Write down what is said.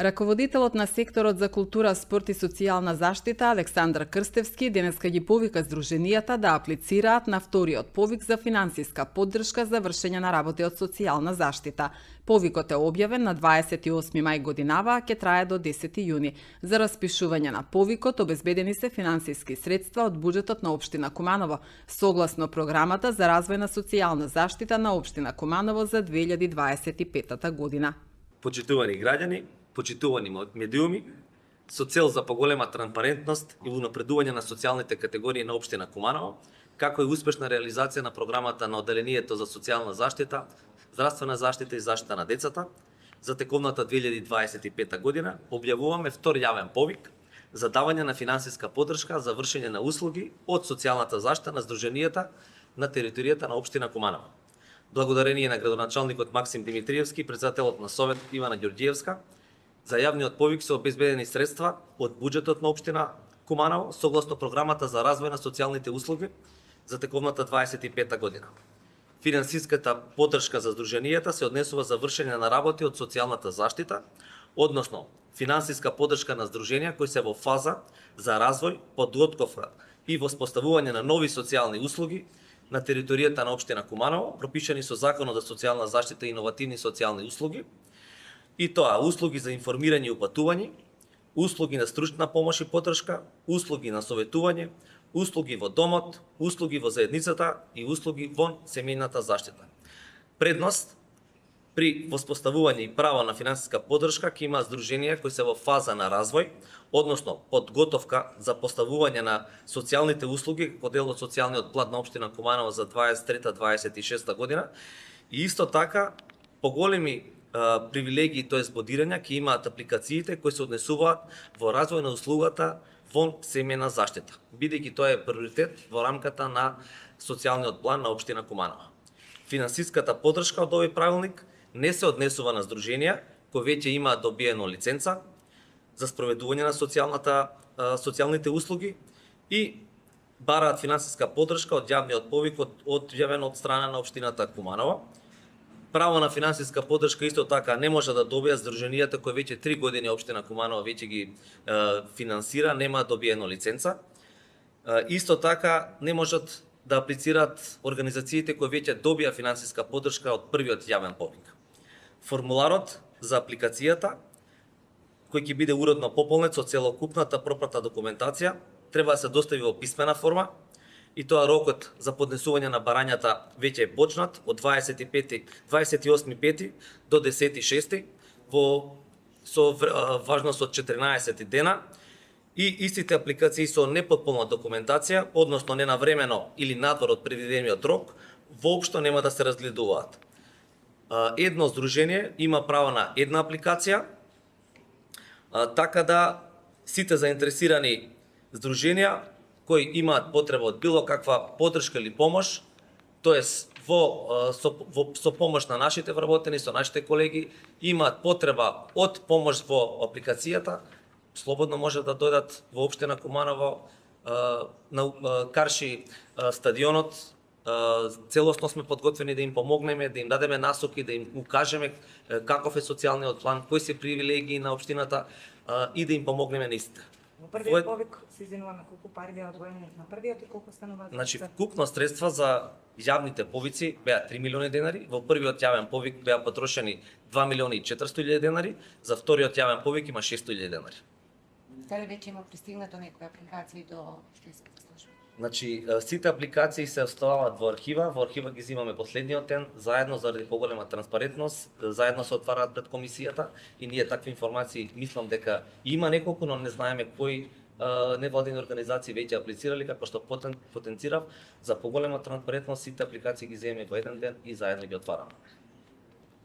Раководителот на секторот за култура, спорт и социјална заштита Александар Крстевски денеска ги повика здруженијата да аплицираат на вториот повик за финансиска поддршка за вршење на работи од социјална заштита. Повикот е објавен на 28 мај годинава, а ќе трае до 10 јуни. За распишување на повикот обезбедени се финансиски средства од буџетот на општина Куманово, согласно програмата за развој на социјална заштита на општина Куманово за 2025 година. Почитувани граѓани, почитувани медиуми, со цел за поголема транспарентност и унапредување на социјалните категории на општина Куманово, како и успешна реализација на програмата на Оделението за социјална заштита, здравствена заштита и заштита на децата, за тековната 2025 година, објавуваме втор јавен повик за давање на финансиска поддршка за вршење на услуги од социјалната заштита на здруженијата на територијата на општина Куманово. Благодарение на градоначалникот Максим Димитриевски, председателот на Совет Ивана Ѓорѓиевска, за јавниот повик се обезбедени средства од буџетот на општина Куманово согласно програмата за развој на социјалните услуги за тековната 25 година. Финансиската поддршка за здруженијата се однесува за вршење на работи од социјалната заштита, односно финансиска поддршка на здруженија кои се во фаза за развој, подготовка и воспоставување на нови социјални услуги на територијата на општина Куманово, пропишани со Законот за социјална заштита и иновативни социјални услуги, и тоа услуги за информирање и упатување, услуги на стручна помош и поддршка, услуги на советување, услуги во домот, услуги во заедницата и услуги во семејната заштита. Предност при воспоставување и право на финансиска поддршка ќе има здруженија кои се во фаза на развој, односно подготовка за поставување на социјалните услуги како дел од социјалниот план на општина Куманово за 23-26 година и исто така поголеми привилегии, тоест бодирања, ќе имаат апликациите кои се однесуваат во развој на услугата во семејна заштита, бидејќи тоа е приоритет во рамката на социјалниот план на општина Куманово. Финансиската поддршка од овој правилник не се однесува на здруженија кои веќе имаат добиено лиценца за спроведување на социјалните услуги и бараат финансиска поддршка од јавниот повик објавен од страна на општината Куманово. Право на финансиска поддршка исто така не може да добијат здруженијата кои веќе 3 години општина Куманово веќе ги финансира, нема добиено лиценца. Исто така не можат да аплицираат организациите кои веќе добија финансиска поддршка од првиот јавен повик. Формуларот за апликацијата, кој ќе биде уредно пополнет со целокупната пропратна документација, треба да се достави во писмена форма, и тоа рокот за поднесување на барањата веќе е почнат од 28.5 до 10.6 со важност од 14 дена и истите апликации со непотполна документација, односно ненавремено или надвор од предвидениот рок, воопшто нема да се разгледуваат. Едно здружение има право на една апликација, така да сите заинтересирани здруженија кои имаат потреба од било каква поддршка или помош, тоест со помош на нашите вработени, со нашите колеги, имаат потреба од помош во апликацијата, слободно може да дојдат во општина Куманово, на Карши стадионот. Целосно сме подготвени да им помогнеме, да им дадеме насоки, да им укажеме каков е социјалниот план, кои се привилегии на општината и да им помогнеме на истите. Во првиот повик се извинуваме колку пари беа одвоени на првиот и колку станува за... Значи, вкупно средства за јавните повици беа 3 милиони денари, во првиот јавен повик беа потрошени 2 милиони и 400.000 денари, за вториот јавен повик има 600.000 денари. Дали веќе има пристигнато некои апликации до општинската служба? Значи, сите апликации се оставаат во архива ги земаме последниот ден, заедно заради поголема транспарентност, заедно се отвараат пред комисијата и ние такви информации мислам дека има неколку, но не знаеме кои невладини организации веќе аплицирали, како што потенцирав, за поголема транспарентност сите апликации ги земеме во еден ден и заедно ги отвараме.